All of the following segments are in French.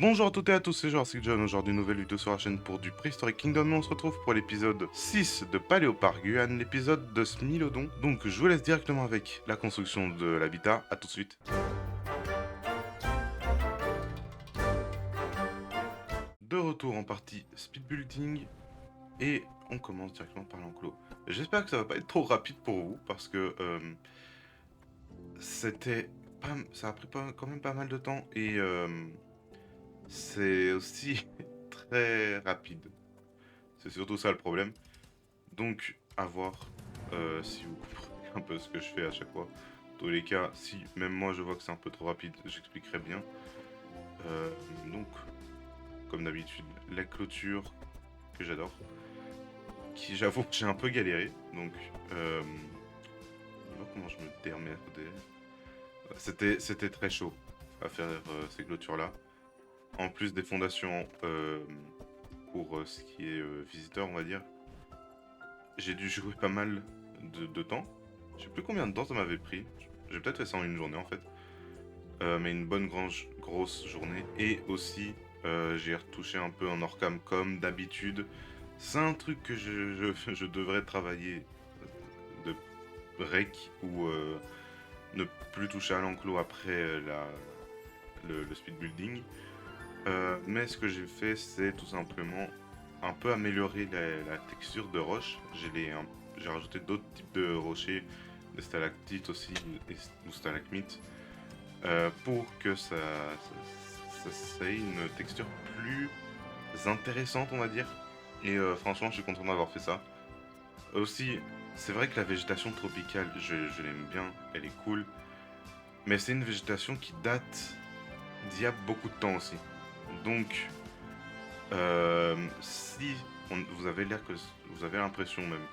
Bonjour à toutes et à tous, c'est Jurassic John. Aujourd'hui, nouvelle vidéo sur la chaîne pour du Prehistoric Kingdom. Et on se retrouve pour l'épisode 6 de Paléoparguan, l'épisode de Smilodon. Donc, je vous laisse directement avec la construction de l'habitat. A tout de suite. De retour en partie speed building. Et on commence directement par l'enclos. J'espère que ça va pas être trop rapide pour vous, parce que ça a pris quand même pas mal de temps. Et c'est aussi très rapide. C'est surtout ça le problème. Donc, à voir si vous comprenez un peu ce que je fais à chaque fois. Dans tous les cas, si même moi je vois que c'est un peu trop rapide, j'expliquerai bien. Donc, comme d'habitude, la clôture que j'adore, qui j'avoue que j'ai un peu galéré. Donc, on va voir comment je me démerdais. C'était très chaud à faire ces clôtures-là. En plus des fondations pour ce qui est visiteur, on va dire. J'ai dû jouer pas mal de temps. Je sais plus combien de temps ça m'avait pris. J'ai peut-être fait ça en une journée en fait. Mais une bonne grosse journée. Et aussi, j'ai retouché un peu en Orcam comme d'habitude. C'est un truc que je devrais travailler de rec ou ne plus toucher à l'enclos après le speed building. Mais ce que j'ai fait, c'est tout simplement un peu améliorer la texture de roche. J'ai rajouté d'autres types de rochers, des stalactites aussi, ou stalagmites, pour que ça ait une texture plus intéressante, on va dire. Et franchement, je suis content d'avoir fait ça. Aussi, c'est vrai que la végétation tropicale, je l'aime bien, elle est cool. Mais c'est une végétation qui date d'il y a beaucoup de temps aussi. Donc, si vous avez vous avez l'impression même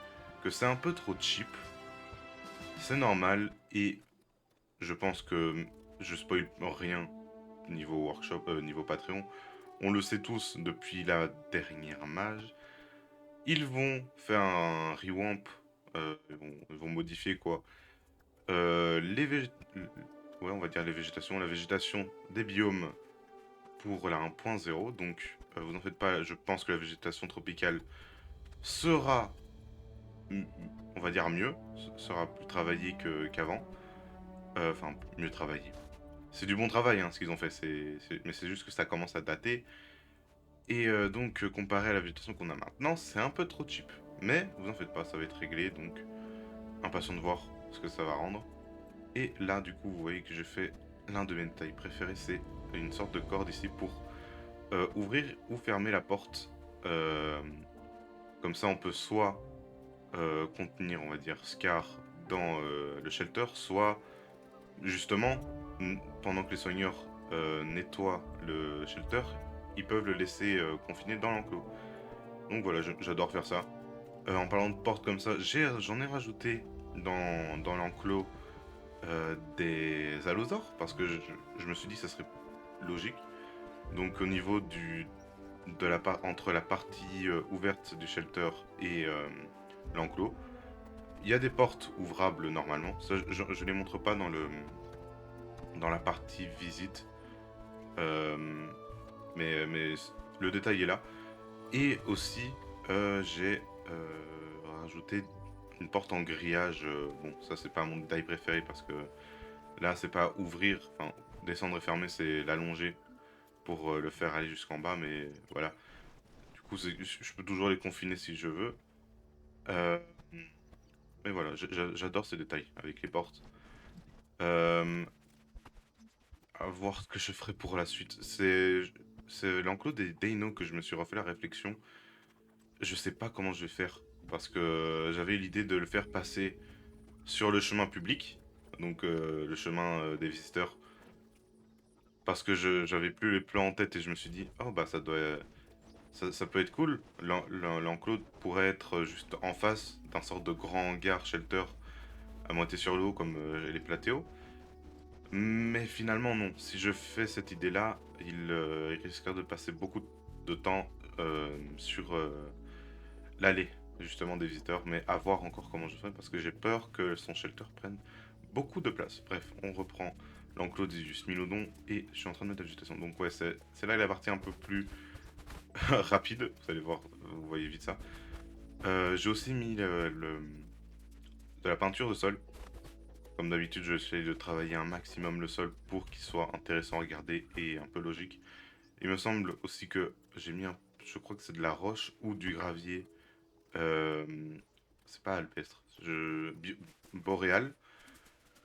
que c'est un peu trop cheap, c'est normal et je pense que je spoil rien niveau workshop, niveau Patreon. On le sait tous depuis la dernière mage. Ils vont faire un rewamp, ils vont modifier quoi. Les ouais, on va dire les végétations, la végétation des biomes pour la 1.0. Donc, vous en faites pas, je pense que la végétation tropicale sera, on va dire, mieux, sera plus travaillé qu'avant. Enfin, mieux travaillé. C'est du bon travail, hein, ce qu'ils ont fait, mais c'est juste que ça commence à dater. Et donc, comparé à la végétation qu'on a maintenant, c'est un peu trop cheap. Mais, vous en faites pas, ça va être réglé, donc impatient de voir ce que ça va rendre. Et là, du coup, vous voyez que j'ai fait l'un de mes détails préférés, c'est une sorte de corde ici pour ouvrir ou fermer la porte. Comme ça, on peut soit contenir, on va dire, Scar dans le shelter, soit justement, pendant que les soigneurs nettoient le shelter, ils peuvent le laisser confiné dans l'enclos. Donc voilà, j'adore faire ça. En parlant de porte comme ça, j'en ai rajouté dans l'enclos des allosaures, parce que je me suis dit que ça serait logique. Donc au niveau entre la partie ouverte du shelter et l'enclos, il y a des portes ouvrables normalement. Ça, je les montre pas dans la partie visite. Euh, mais le détail est là. Et aussi, j'ai rajouté une porte en grillage. Bon, ça, c'est pas mon détail préféré parce que là, c'est pas ouvrir, enfin, descendre et fermer, c'est l'allonger pour le faire aller jusqu'en bas. Mais voilà. Du coup, je peux toujours les confiner si je veux. Euh, mais voilà, j'adore ces détails avec les portes. Euh, à voir ce que je ferai pour la suite. C'est l'enclos des Deino que je me suis refait la réflexion. Je sais pas comment je vais faire. Parce que j'avais l'idée de le faire passer sur le chemin public. Donc le chemin des visiteurs. Parce que j'avais plus les plans en tête et je me suis dit, oh bah ça peut être cool. L'enclos pourrait être juste en face d'un sorte de grand hangar shelter à moitié sur l'eau comme les Platéos. Mais finalement, non. Si je fais cette idée-là, il risquerait de passer beaucoup de temps sur l'allée, justement, des visiteurs. Mais à voir encore comment je ferai, parce que j'ai peur que son shelter prenne beaucoup de place. Bref, on reprend l'enclos du Smilodon et je suis en train de mettre la végétation. Donc ouais, c'est là la partie un peu plus rapide, vous allez voir, vous voyez vite ça. J'ai aussi mis de la peinture de sol. Comme d'habitude, j'essaie de travailler un maximum le sol pour qu'il soit intéressant à regarder et un peu logique. Il me semble aussi que j'ai mis je crois que c'est de la roche ou du gravier. euh, c'est pas alpestre, boréal.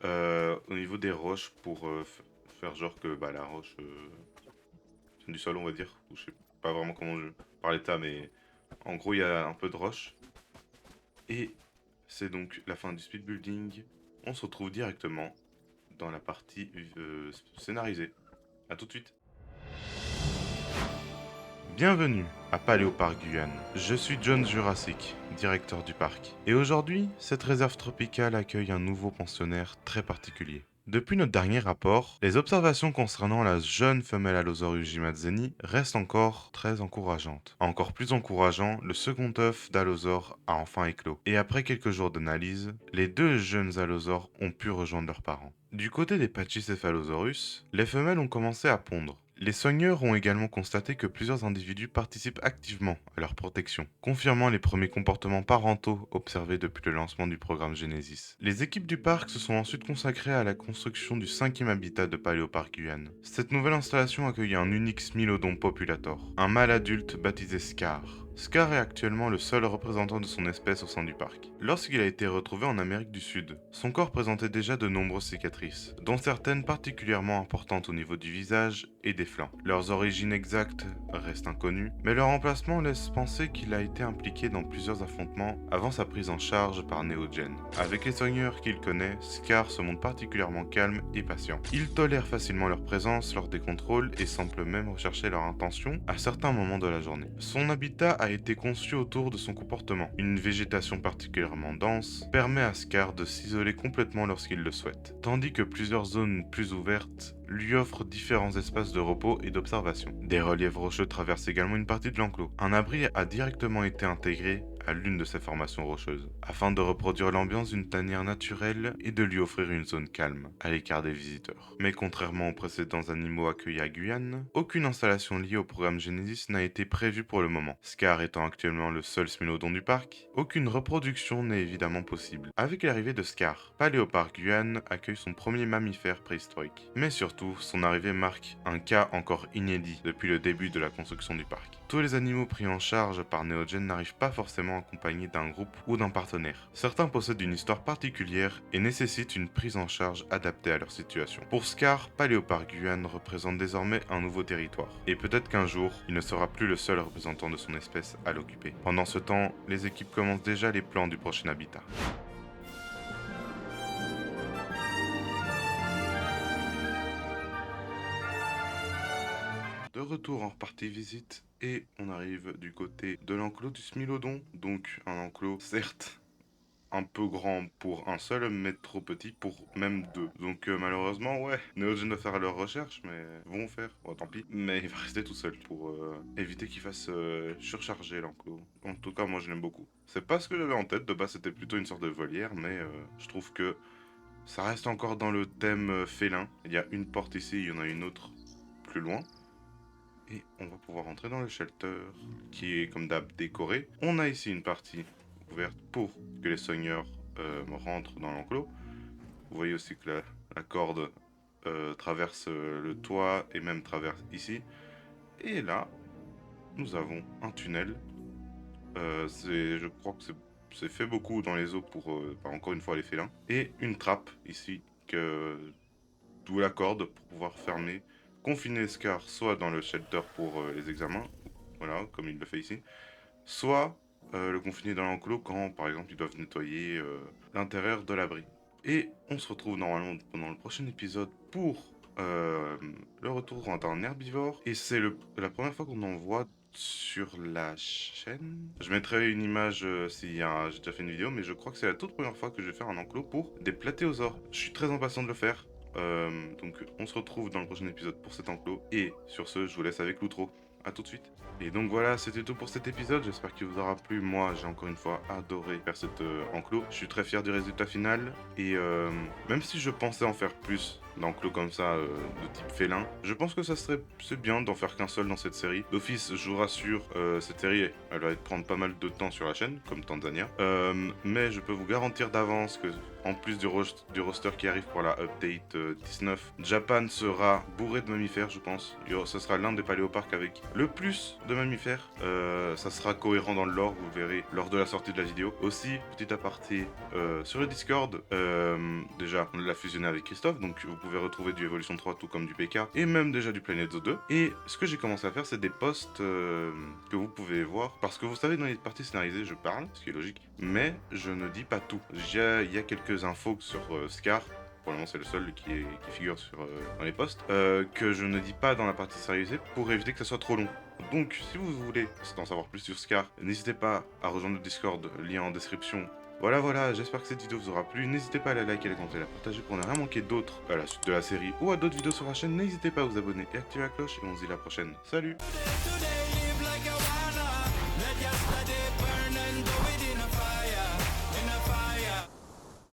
Au niveau des roches pour faire genre que bah, la roche vient du sol, on va dire. Ou je sais pas vraiment comment je parler de ça, mais en gros, il y a un peu de roche. Et c'est donc la fin du speed building. On se retrouve directement dans la partie scénarisée. A tout de suite. Bienvenue à Paléoparc Guyane. Je suis John Jurassic, directeur du parc. Et aujourd'hui, cette réserve tropicale accueille un nouveau pensionnaire très particulier. Depuis notre dernier rapport, les observations concernant la jeune femelle Allosaurus jimazeni restent encore très encourageantes. Encore plus encourageant, le second œuf d'Allosaure a enfin éclos. Et après quelques jours d'analyse, les deux jeunes allosaures ont pu rejoindre leurs parents. Du côté des Pachycephalosaurus, les femelles ont commencé à pondre. Les soigneurs ont également constaté que plusieurs individus participent activement à leur protection, confirmant les premiers comportements parentaux observés depuis le lancement du programme Genesis. Les équipes du parc se sont ensuite consacrées à la construction du 5e habitat de Paléoparc Guyane. Cette nouvelle installation accueille un unique Smilodon populator, un mâle adulte baptisé Scar. Scar est actuellement le seul représentant de son espèce au sein du parc. Lorsqu'il a été retrouvé en Amérique du Sud, son corps présentait déjà de nombreuses cicatrices, dont certaines particulièrement importantes au niveau du visage et des flancs. Leurs origines exactes restent inconnues, mais leur emplacement laisse penser qu'il a été impliqué dans plusieurs affrontements avant sa prise en charge par Neogen. Avec les soigneurs qu'il connaît, Scar se montre particulièrement calme et patient. Il tolère facilement leur présence lors des contrôles et semble même rechercher leur intention à certains moments de la journée. Son habitat a été conçu autour de son comportement. Une végétation particulièrement dense permet à Scar de s'isoler complètement lorsqu'il le souhaite, tandis que plusieurs zones plus ouvertes lui offrent différents espaces de repos et d'observation. Des reliefs rocheux traversent également une partie de l'enclos. Un abri a directement été intégré à l'une de ces formations rocheuses, afin de reproduire l'ambiance d'une tanière naturelle et de lui offrir une zone calme, à l'écart des visiteurs. Mais contrairement aux précédents animaux accueillis à Guyane, aucune installation liée au programme Genesis n'a été prévue pour le moment. Scar étant actuellement le seul smilodon du parc, aucune reproduction n'est évidemment possible. Avec l'arrivée de Scar, Paléoparc Guyane accueille son premier mammifère préhistorique. Mais surtout, son arrivée marque un cas encore inédit depuis le début de la construction du parc. Tous les animaux pris en charge par Neogen n'arrivent pas forcément accompagnés d'un groupe ou d'un partenaire. Certains possèdent une histoire particulière et nécessitent une prise en charge adaptée à leur situation. Pour Scar, Paléoparc Guyane représente désormais un nouveau territoire. Et peut-être qu'un jour, il ne sera plus le seul représentant de son espèce à l'occuper. Pendant ce temps, les équipes commencent déjà les plans du prochain habitat. De retour en repartie visite et on arrive du côté de l'enclos du Smilodon. Donc un enclos certes un peu grand pour un seul, mais trop petit pour même deux. Donc malheureusement, ouais, Neogen va faire leurs recherches, mais vont faire, bon, tant pis. Mais il va rester tout seul pour éviter qu'il fasse surcharger l'enclos. En tout cas, moi je l'aime beaucoup. C'est pas ce que j'avais en tête, de base c'était plutôt une sorte de volière, mais je trouve que ça reste encore dans le thème félin. Il y a une porte ici, il y en a une autre plus loin. Et on va pouvoir entrer dans le shelter, qui est comme d'hab décoré. On a ici une partie ouverte pour que les soigneurs rentrent dans l'enclos. Vous voyez aussi que la corde traverse le toit et même traverse ici. Et là, nous avons un tunnel. Je crois que c'est fait beaucoup dans les zoos pour, bah, encore une fois, les félins. Et une trappe ici, d'où la corde pour pouvoir fermer, confiner Scar soit dans le shelter pour les examens, voilà, comme il le fait ici, soit le confiner dans l'enclos quand, par exemple, ils doivent nettoyer l'intérieur de l'abri. Et on se retrouve normalement pendant le prochain épisode pour le retour d'un herbivore. Et c'est la première fois qu'on en voit sur la chaîne. Je mettrai une image si j'ai déjà fait une vidéo, mais je crois que c'est la toute première fois que je vais faire un enclos pour des platéosaures. Je suis très impatient de le faire. Donc on se retrouve dans le prochain épisode pour cet enclos. Et sur ce, je vous laisse avec l'outro. à tout de suite. Et donc voilà, c'était tout pour cet épisode, j'espère qu'il vous aura plu. Moi, j'ai encore une fois adoré faire cette enclos. Je suis très fier du résultat final, et même si je pensais en faire plus d'enclos comme ça, de type félin, je pense que c'est bien d'en faire qu'un seul dans cette série. D'office, je vous rassure, cette série, elle va prendre pas mal de temps sur la chaîne, comme Tanzania. Mais je peux vous garantir d'avance que, en plus du roster qui arrive pour la update 19, Japan sera bourré de mammifères, je pense. Ce sera l'un des paléoparcs avec le plus de mammifères. Ça sera cohérent dans le lore, vous verrez lors de la sortie de la vidéo. Aussi, petit aparté, sur le Discord, déjà, on l'a fusionné avec Christophe, donc vous pouvez retrouver du Evolution 3 tout comme du PK, et même déjà du Planet Zoo 2. Et ce que j'ai commencé à faire, c'est des posts que vous pouvez voir, parce que vous savez, dans les parties scénarisées, je parle, ce qui est logique, mais je ne dis pas tout. Il y a quelques infos sur Scar. Pour le moment, c'est le seul qui figure dans les posts, que je ne dis pas dans la partie scénarisée pour éviter que ça soit trop long. Donc, si vous voulez en savoir plus sur Scar, n'hésitez pas à rejoindre le Discord, lien en description. Voilà, j'espère que cette vidéo vous aura plu. N'hésitez pas à la liker, à la commenter, à la partager pour ne rien manquer d'autres à la suite de la série ou à d'autres vidéos sur la chaîne. N'hésitez pas à vous abonner et activer la cloche, et on se dit à la prochaine. Salut!